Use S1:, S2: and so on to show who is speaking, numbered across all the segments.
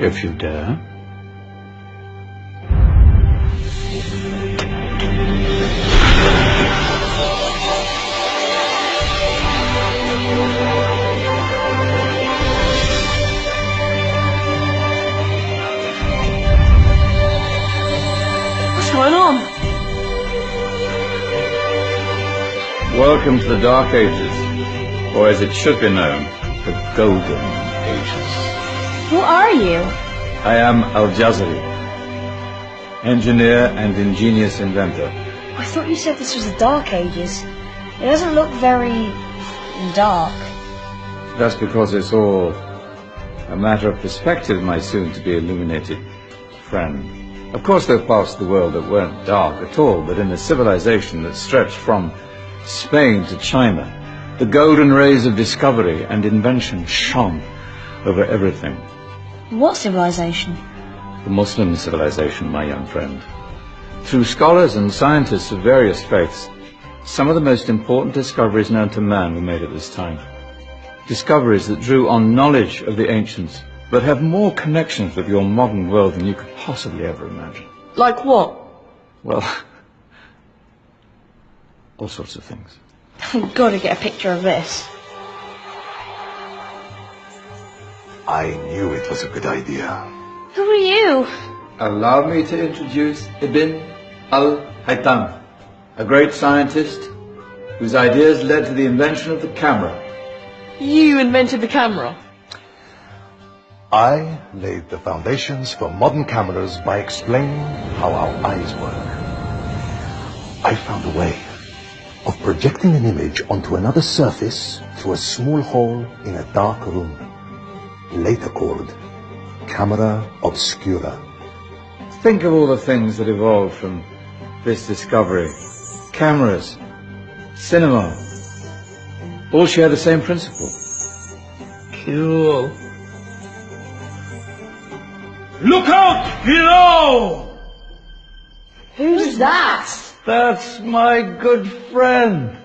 S1: If you dare.
S2: What's going on?
S1: Welcome to the Dark Ages, or as it should be known, the Golden Ages.
S2: Who are you?
S1: I am Al-Jazari, engineer and ingenious inventor.
S2: I thought you said this was the Dark Ages. It doesn't look very dark.
S1: That's because it's all a matter of perspective, my soon-to-be illuminated friend. Of course, there are parts of the world that weren't dark at all, but in a civilization that stretched from Spain to China, the golden rays of discovery and invention shone over everything.
S2: What civilization?
S1: The Muslim civilization, my young friend. Through scholars and scientists of various faiths, some of the most important discoveries known to man were made at this time. Discoveries that drew on knowledge of the ancients, but have more connections with your modern world than you could possibly ever imagine.
S2: Like what?
S1: Well, all sorts of things.
S2: I've got to get a picture of this.
S3: I knew it was a good idea.
S2: Who are you?
S1: Allow me to introduce Ibn al-Haytham, a great scientist whose ideas led to the invention of the camera.
S2: You invented the camera?
S3: I laid the foundations for modern cameras by explaining how our eyes work. I found a way of projecting an image onto another surface through a small hole in a dark room, later called camera obscura.
S1: Think of all the things that evolved from this discovery. Cameras, cinema, all share the same principle.
S2: Cool.
S1: Look out below!
S2: Who's that?
S1: That's my good friend,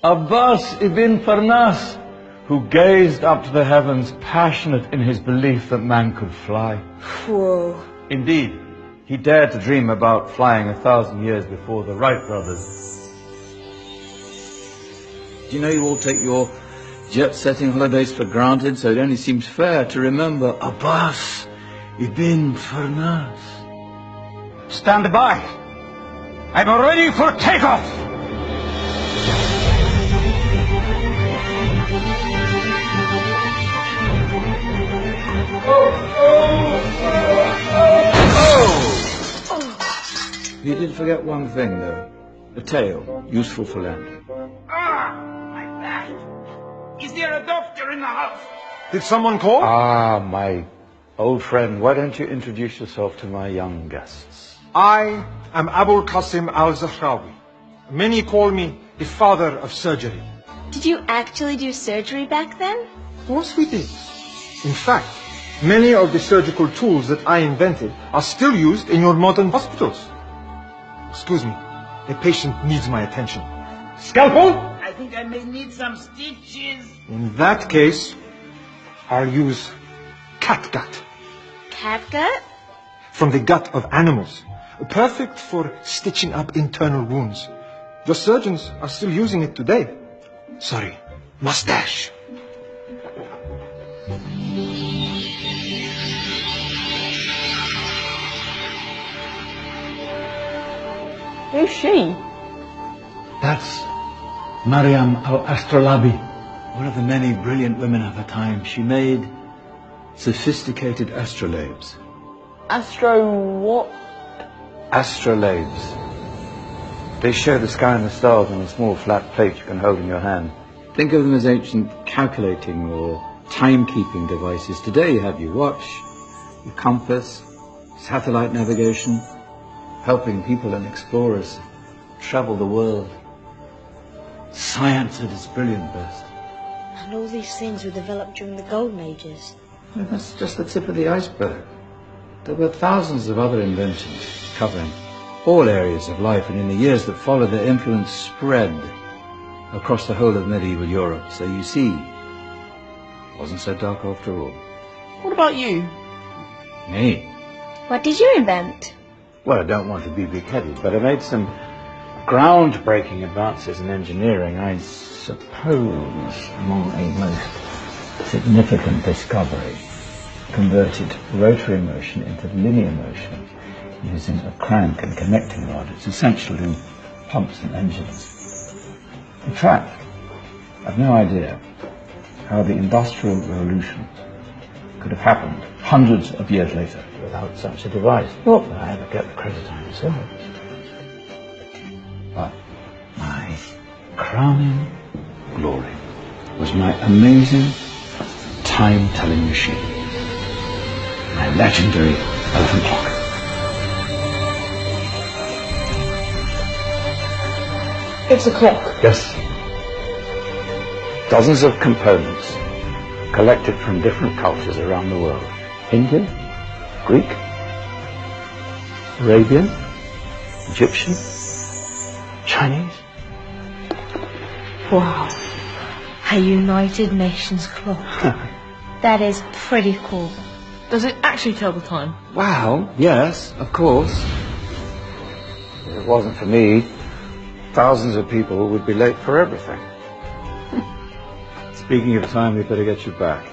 S1: Abbas ibn Farnas, who gazed up to the heavens, passionate in his belief that man could fly.
S2: Whoa.
S1: Indeed, he dared to dream about flying 1,000 years before the Wright brothers. Do you know you all take your jet-setting holidays for granted, so it only seems fair to remember Abbas ibn Farnas.
S4: Stand by. I'm ready for takeoff.
S1: You did forget one thing, though. A tail, useful for landing.
S4: My back. Is there a doctor in the house? Did someone call?
S1: Ah, my old friend, why don't you introduce yourself to my young guests?
S5: I am Abul Qasim al-Zahrawi. Many call me the father of surgery.
S2: Did you actually do surgery back then?
S5: Of course we did. In fact, many of the surgical tools that I invented are still used in your modern hospitals. Excuse me, a patient needs my attention. Scalpel?
S4: I think I may need some stitches.
S5: In that case, I'll use catgut.
S2: Catgut?
S5: From the gut of animals. Perfect for stitching up internal wounds. Your surgeons are still using it today. Sorry, mustache.
S2: Who's she?
S1: That's Maryam al-Astrolabi, one of the many brilliant women of her time. She made sophisticated astrolabes.
S2: Astro what?
S1: Astrolabes. They show the sky and the stars on a small flat plate you can hold in your hand. Think of them as ancient calculating or timekeeping devices. Today you have your watch, your compass, satellite navigation, helping people and explorers travel the world. Science at its brilliant best.
S2: And all these things were developed during the Golden Ages.
S1: Well, that's just the tip of the iceberg. There were thousands of other inventions covering all areas of life, and in the years that followed, their influence spread across the whole of medieval Europe. So you see, it wasn't so dark after all.
S2: What about you?
S1: Me?
S2: What did you invent?
S1: Well, I don't want to be big-headed, but I made some groundbreaking advances in engineering. I suppose among a most significant discovery, converted rotary motion into linear motion using a crank and connecting rod. It's essential in pumps and engines. In fact, I've no idea how the Industrial Revolution could have happened hundreds of years later without such a device. Not that I ever get the credit I deserve. But my crowning glory was my amazing time-telling machine, my legendary elephant clock.
S2: It's a clock.
S1: Yes. Dozens of components collected from different cultures around the world. Indian, Greek, Arabian, Egyptian, Chinese.
S2: Wow. A United Nations clock. That is pretty cool.
S6: Does it actually tell the time?
S1: Wow, yes, of course. If it wasn't for me, thousands of people would be late for everything. Speaking of time, we better get you back.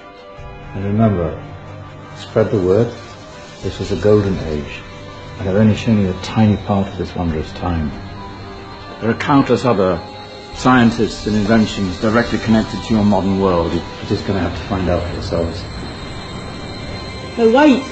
S1: And remember, spread the word. This was a golden age, and I've only shown you a tiny part of this wondrous time. There are countless other scientists and inventions directly connected to your modern world. You're just going to have to find out for yourselves.
S6: No, wait!